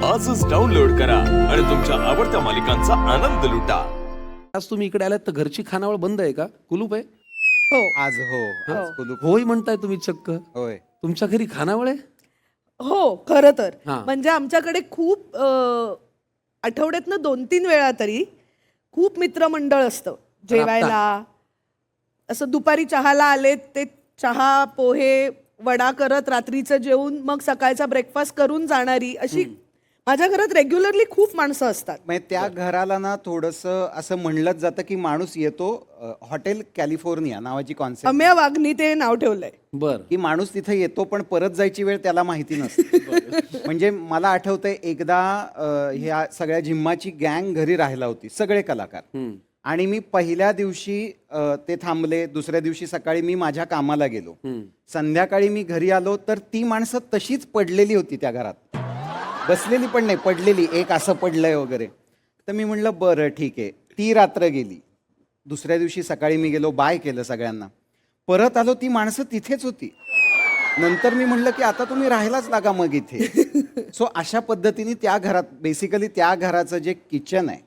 आजच डाउनलोड करा आणि तुमच्या आवडत्या मालिकांचा आनंद लुटा. आज तुम्ही इकडे आलात तर घरची खानावळ बंद आहे का? कुलूप आहे? हो आज कुलूप. होय म्हणताय तुम्ही चक्क. होय. तुमच्या घरी खानावळ आहे? हो खरं तर हां. म्हणजे आमच्याकडे खूप आठवड्यातनं 2-3 वेळा तरी खूप मित्रमंडळ असतं जेवायला. असं दुपारी चहाला आले ते चहा पोहे वडा करत रात्रीचं जेवून मग सकाळचा ब्रेकफास्ट करून जाणारी अशी माझ्या घरात रेग्युलरली खूप माणसं असतात. म्हणजे त्या घराला ना थोडंसं असं म्हणलंच जातं की माणूस येतो. हॉटेल कॅलिफोर्निया नावाची कॉन्सेप्ट, अम्या वाघनी ते नाव ठेवलंय. बर. की माणूस तिथे येतो पण परत जायची वेळ त्याला माहिती नसते. म्हणजे मला आठवतंय एकदा ह्या सगळ्या जिम्माची गँग घरी राहायला होती, सगळे कलाकार. आणि मी पहिल्या दिवशी ते थांबले, दुसऱ्या दिवशी सकाळी मी माझ्या कामाला गेलो. संध्याकाळी मी घरी आलो तर ती माणसं तशीच पडलेली होती त्या घरात. बसलेली पण नाही, पडलेली. एक असं पडलंय वगैरे. तर मी म्हणलं बरं ठीक आहे. ती रात्र गेली. दुसऱ्या दिवशी सकाळी मी गेलो, बाय केलं सगळ्यांना. परत आलो, ती माणसं तिथेच होती. नंतर मी म्हणलं की आता तुम्ही राहायलाच लागा मग इथे. सो अशा पद्धतीने त्या घरात बेसिकली त्या घराचं जे किचन आहे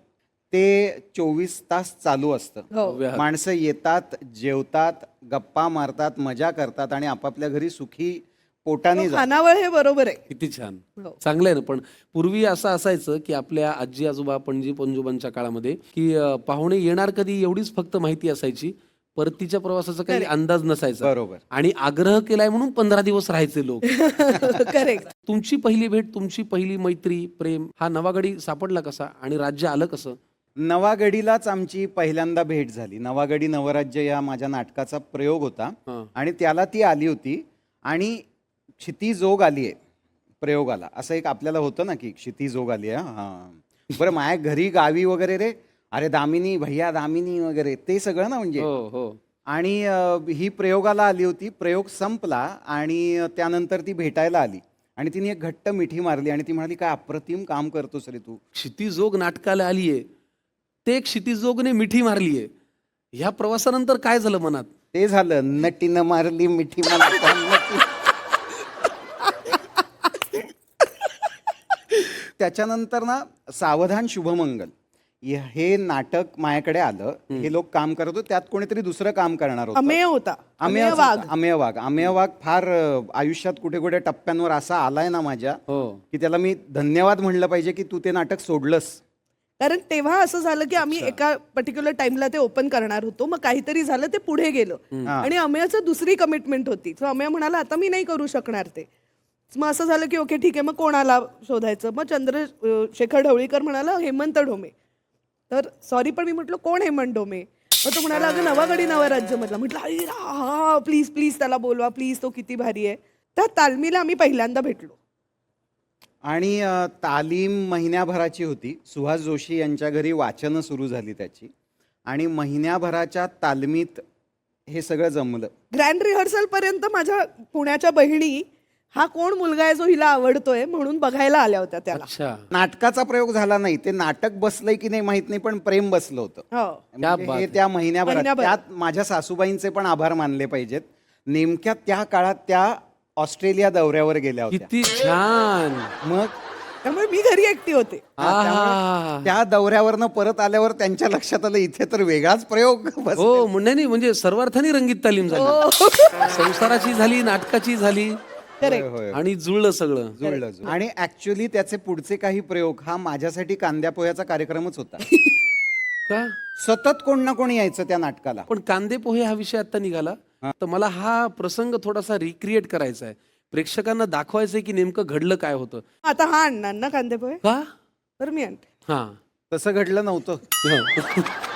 ते 24 तास चालू असतं. हो. माणसं येतात, जेवतात, गप्पा मारतात, मजा करतात आणि आपापल्या घरी सुखी पोटाने जातात. खानावळ हे बरोबर आहे. किती छान. हो. चांगलं आहे ना. पण पूर्वी असं असायचं की आपल्या आजी आजोबा पणजी पंजोबांच्या काळामध्ये की पाहुणे येणार कधी एवढीच फक्त माहिती असायची. परतीच्या प्रवासाचा काही अंदाज नसायचा. बरोबर. आणि आग्रह केलाय म्हणून 15 दिवस राहायचे लोक. करेक्ट. तुमची पहिली भेट, तुमची पहिली मैत्री, प्रेम हा नवागडी सापडला कसा आणि राज्य आलं कसं? नवागडीलाच आमची पहिल्यांदा भेट झाली. नवागडी नवराज्य या माझ्या नाटकाचा प्रयोग होता आणि त्याला ती आली होती. आणि क्षितिजोग आली आहे प्रयोगाला, असं एक आपल्याला होतं ना की क्षितिजोग आली आहे. हां बरं, माझ्या घरी गावी वगैरे रे, अरे दामिनी भैया दामिनी वगैरे ते सगळं ना म्हणजे. हो हो. आणि ही प्रयोगाला आली होती. प्रयोग संपला आणि त्यानंतर ती भेटायला आली आणि तिने एक घट्ट मिठी मारली आणि ती म्हणाली काय अप्रतिम काम करतोस रे तू. क्षितिजोग नाटकाला आलीये, ते क्षितिजोगने मिठी मारलीये. ह्या प्रवासानंतर काय झालं मनात? ते झालं, नटीनं मारली मिठी मला नटी. त्याच्यानंतर ना सावधान शुभमंगल हे नाटक माझ्याकडे आलं. हे लोक काम करत होते, त्यात कोणीतरी दुसरं काम करणार होतं. अमेय होता. अमेय वाघ. अमेय वाघ फार आयुष्यात कुठे कुठे टप्प्यांवर असा आलाय ना माझ्या, की त्याला मी धन्यवाद म्हणलं पाहिजे की तू ते नाटक सोडलंस. कारण तेव्हा असं झालं की आम्ही एका पर्टिक्युलर टाइमला ते ओपन करणार होतो. मग काहीतरी झालं, ते पुढे गेलं आणि अमेयाचं दुसरी कमिटमेंट होती. सो अमेय म्हणाला आता मी नाही करू शकणार ते. मग असं झालं की ओके ठीक आहे, मग कोणाला शोधायचं. मग चंद्रशेखर ढवळीकर म्हणाला हेमंत ढोमे. तर सॉरी पण मी म्हटलं कोण हेमंत ढोमे? मग तो म्हणाला अगं नवागडी नवराज्य मधला. म्हटलं अरे हा प्लीज प्लीज त्याला बोलवा प्लीज, तो किती भारी आहे. त्या तालमीला आम्ही पहिल्यांदा भेटलो. आणि तालीम महिन्याभराची होती. सुहास जोशी यांच्या घरी वाचनं सुरू झाली त्याची आणि महिन्याभराच्या तालमीत हे सगळं जमलं. ग्रँड रिहर्सल पर्यंत माझ्या पुण्याच्या बहिणी हा कोण मुलगा आहे जो हिला आवडतोय म्हणून बघायला आल्या होत्या त्याला. अच्छा. नाटकाचा प्रयोग झाला नाही, ते नाटक बसलंय की नाही माहित नाही, पण प्रेम बसलं होतं. हो. म्हणजे हे त्या महिन्याभरात. त्यात माझ्या सासूबाईंचे पण आभार मानले पाहिजेत. नेमक्या त्या काळात त्या ऑस्ट्रेलिया दौऱ्यावर गेल्या होत्या. किती छान. मग त्यामुळे मी घरी एकटी होते. त्यामुळे त्या दौऱ्यावरनं परत आल्यावर त्यांच्या लक्षात आलं इथे तर वेगळाच प्रयोग बसलाय. हो नाही म्हणजे सर्वार्थाने रंगीत तालीम झाली. संसाराची झाली, नाटकाची झाली. होय. आणि जुळलं सगळं. जुळलं. आणि ऍक्च्युली त्याचे पुढचे काही प्रयोग हा माझ्यासाठी कांद्या पोह्याचा कार्यक्रमच होता. का? सतत कोण ना कोण यायचं त्या नाटकाला. पण कांदे पोहे हा विषय आता निघाला तर मला हा प्रसंग थोडासा रिक्रिएट करायचा आहे. प्रेक्षकांना दाखवायचंय की नेमकं घडलं काय होतं. आता हा आणणार ना कांदे पोहे? का? तर मी आणते. हा. तसं घडलं नव्हतं.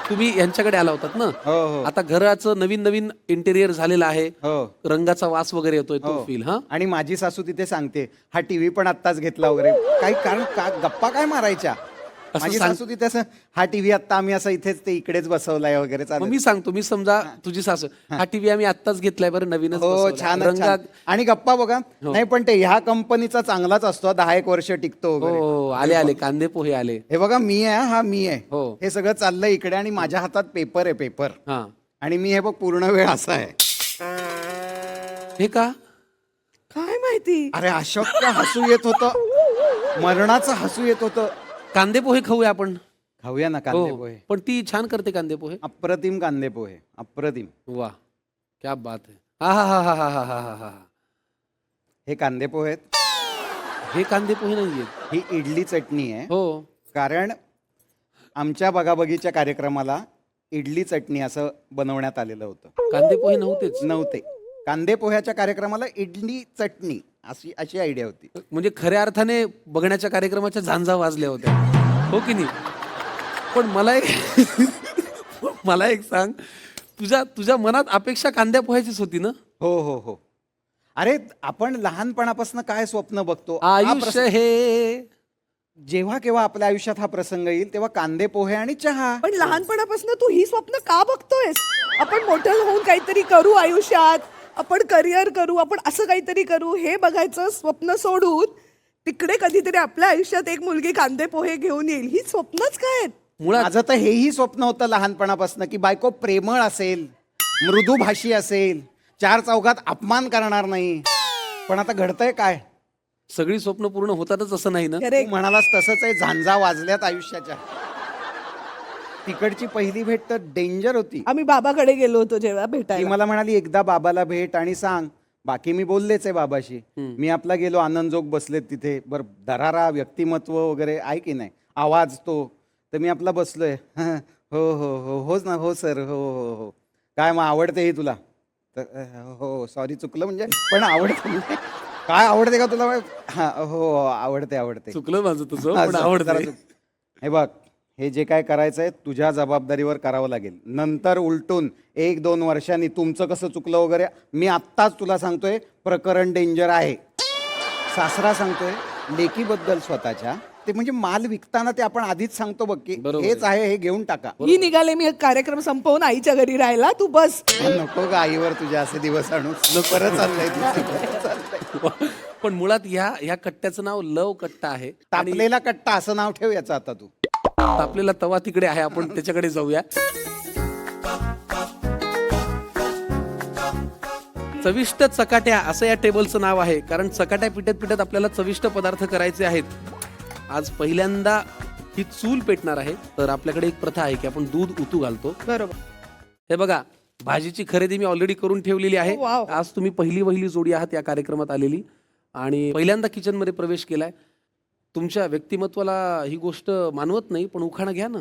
तुम्ही यांच्याकडे आला होतात ना. हो. आता घराचं नवीन नवीन इंटेरियर झालेलं आहे. हो. रंगाचा वास वगैरे येतोय तो फील. हा. आणि माझी सासू तिथे सांगते हा टीव्ही पण आत्ताच घेतला वगैरे. काही कारण गप्पा काय मारायच्या. माझी सासू तिथे असं हा टीव्ही आत्ता आम्ही असं इथेच ते इकडेच बसवलाय वगैरे चालू. मी सांगतो, मी समजा तुझी सासू हा टीव्ही आम्ही आत्ताच घेतलाय बरं, नवीनच हो बसवलाय. छान रंगा. आणि गप्पा बघा. नाही पण ते ह्या कंपनीचा चांगलाच असतो, 10 वर्ष टिकतो वगैरे. हो आले कांदे पोहे आले. हे बघा मी आहे, हा मी आहे. हो. हे सगळं चाललंय इकडे आणि माझ्या हातात पेपर आहे, पेपर. हा. आणि मी हे बघ पूर्ण वेळ असा आहे. हे का? काय माहिती. अरे अशक्य हसू येत होतं. मरणाचं हसू येत होतं. कांदे पोहे खाऊया आपण. खाऊया ना कांदे हो पोहे. पण ती छान करते कांदे पोहे. अप्रतिम कांदे पोहे, अप्रतिम. वा क्या बात आहे. हा हा हा हा हा हा हा हा. हे कांदे पोहे आहेत. हे कांदे पोहे नाहीयेत. ही इडली चटणी आहे. हो कारण आमच्या बघाबगीच्या कार्यक्रमाला इडली चटणी असं बनवण्यात आलेलं होतं. कांदे पोहे नव्हतेच. नव्हते. कांदे पोह्याच्या कार्यक्रमाला इडली चटणी अशी अशी आयडिया होती. म्हणजे खऱ्या अर्थाने बघण्याच्या कार्यक्रमाच्या झांजा वाजल्या होत्या, हो की नाही. पण मला एक सांग, तुझ्या मनात अपेक्षा कांद्या पोह्याचीच होती ना. हो हो हो. अरे आपण लहानपणापासून काय स्वप्न बघतो. आयुष्य हे जेव्हा केव्हा आपल्या आयुष्यात हा प्रसंग येईल तेव्हा कांदे पोहे आणि चहा. पण लहानपणापासून तू ही स्वप्न का बघतोयस? आपण मोठं होऊन काहीतरी करू आयुष्यात, आपण करिअर करू, आपण असं काहीतरी करू, हे बघायचं स्वप्न सोडून तिकडे कधीतरी आपल्या आयुष्यात एक मुलगी कांदे पोहे घेऊन येईल, ही स्वप्नच काय आहेत? मुळात माझं तर हेही स्वप्न होतं लहानपणापासून की बायको प्रेमळ असेल, मृदुभाषी असेल, चार चौघात अपमान करणार नाही. पण आता घडतंय काय? सगळी स्वप्न पूर्ण होतातच असं नाही ना. अरे तू म्हणालास तसंच आहे. झांजा वाजल्यात आयुष्याच्या. तिकडची पहिली भेट तर डेंजर होती. आम्ही बाबाकडे गेलो होतो जेव्हा ती भेटायला. मला म्हणाली एकदा बाबाला भेट आणि सांग. बाकी मी बोललेच आहे बाबाशी. मी आपला गेलो, आनंदजोग बसलेत तिथे. बरं दरारा व्यक्तिमत्व वगैरे आहे की नाही, आवाज तो. तर मी आपला बसलोय. हो हो हो होच ना, हो सर, हो हो हो. काय मग आवडते ही तुला? तर हो सॉरी चुकलं म्हणजे, पण आवडते म्हणजे काय आवडते का तुला? हा हो आवडते आवडते. चुकलं माझं तुझं, हा, पण जरा आवडतं. चुक. हे बघ, हे जे काय करायचंय तुझ्या जबाबदारीवर करावं लागेल. नंतर उलटून 1-2 वर्षांनी तुमचं कसं चुकलं वगैरे, मी आत्ताच तुला सांगतोय प्रकरण डेंजर आहे. सासरा सांगतोय लेकीबद्दल स्वतःच्या, ते म्हणजे माल विकताना ते आपण आधीच सांगतो बघ की बरोबर हेच आहे, हे घेऊन टाका. ही निघाले मी कार्यक्रम संपवून आईच्या घरी राहायला, तू बस. नको ग आईवर तुझ्या असे दिवस आणू. परत चाललंय तुझं. पण मुळात ह्या कट्ट्याचं नाव लव कट्टा आहे. आणि तापलेला कट्टा असं नाव ठेव याचं आता तू. तापलेला तवा तिकडे आहे, आपण त्याच्याकडे जाऊया. चविष्ट चकाट्या असं या टेबलचं नाव आहे, कारण चकाट्या पिटत पिटत आपल्याला चविष्ट पदार्थ करायचे आहेत. आज पहिल्यांदा ही चूल पेटणार आहे. तर आपल्याकडे एक प्रथा आहे की आपण दूध उतू घालतो. बरोबर. हे बघा, भाजीची खरेदी मी ऑलरेडी करून ठेवलेली आहे. Oh, wow. आज तुम्ही पहिली जोडी आहात या कार्यक्रमात आलेली आणि पहिल्यांदा किचनमध्ये प्रवेश केलाय. तुमच्या व्यक्तिमत्वाला ही गोष्ट मानवत नाही, पण उखाणा घ्या ना.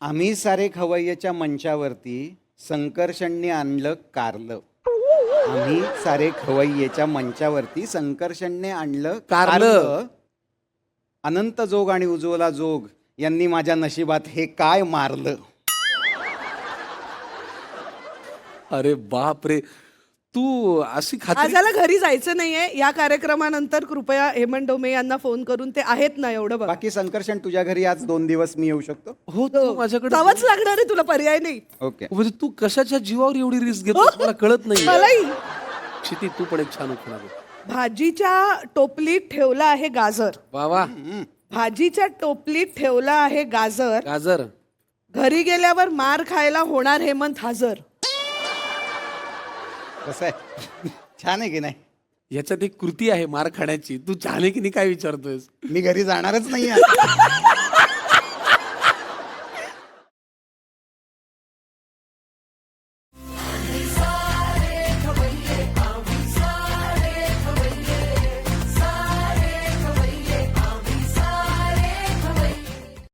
आम्ही सारे खवय्याच्या मंचावरती संकर्षणने आणलं कारलं. आम्ही सारे खवय्याच्या मंचावरती संकर्षणने आणलं कारलं. अनंत जोग आणि उज्ज्वला जोग यांनी माझ्या नशिबात हे काय मारलं. अरे बाप रे, तू अशी खात्री. आजाला घरी जायचं नाहीये. या कार्यक्रमानंतर कृपया हेमंत डोमे यांना फोन करून, ते आहेत ना एवढं बघ. बाकी संकर्षण तुझ्या घरी आज 2 दिवस मी येऊ शकतो. हो, तू माझ्याकडे जावंच लागणार आहे, तुला पर्याय नाही. ओके. म्हणजे तू कशाच्या जीवावर एवढी रिस्क घेतो मला कळत नाही. मलाही. क्षिती, तू पण एक छान उखाणा दे. भाजीच्या टोपलीत ठेवला आहे गाजर. वा वा. भाजीच्या टोपलीत ठेवला आहे गाजर. गाजर. घरी गेल्यावर मार खायला होणार हेमंत हजर. कसं आहे? छान आहे की नाही? याच्यात एक कृती आहे मार खाण्याची. तू छान आहे की नाही काय विचारतोयस? मी घरी जाणारच नाही आहे.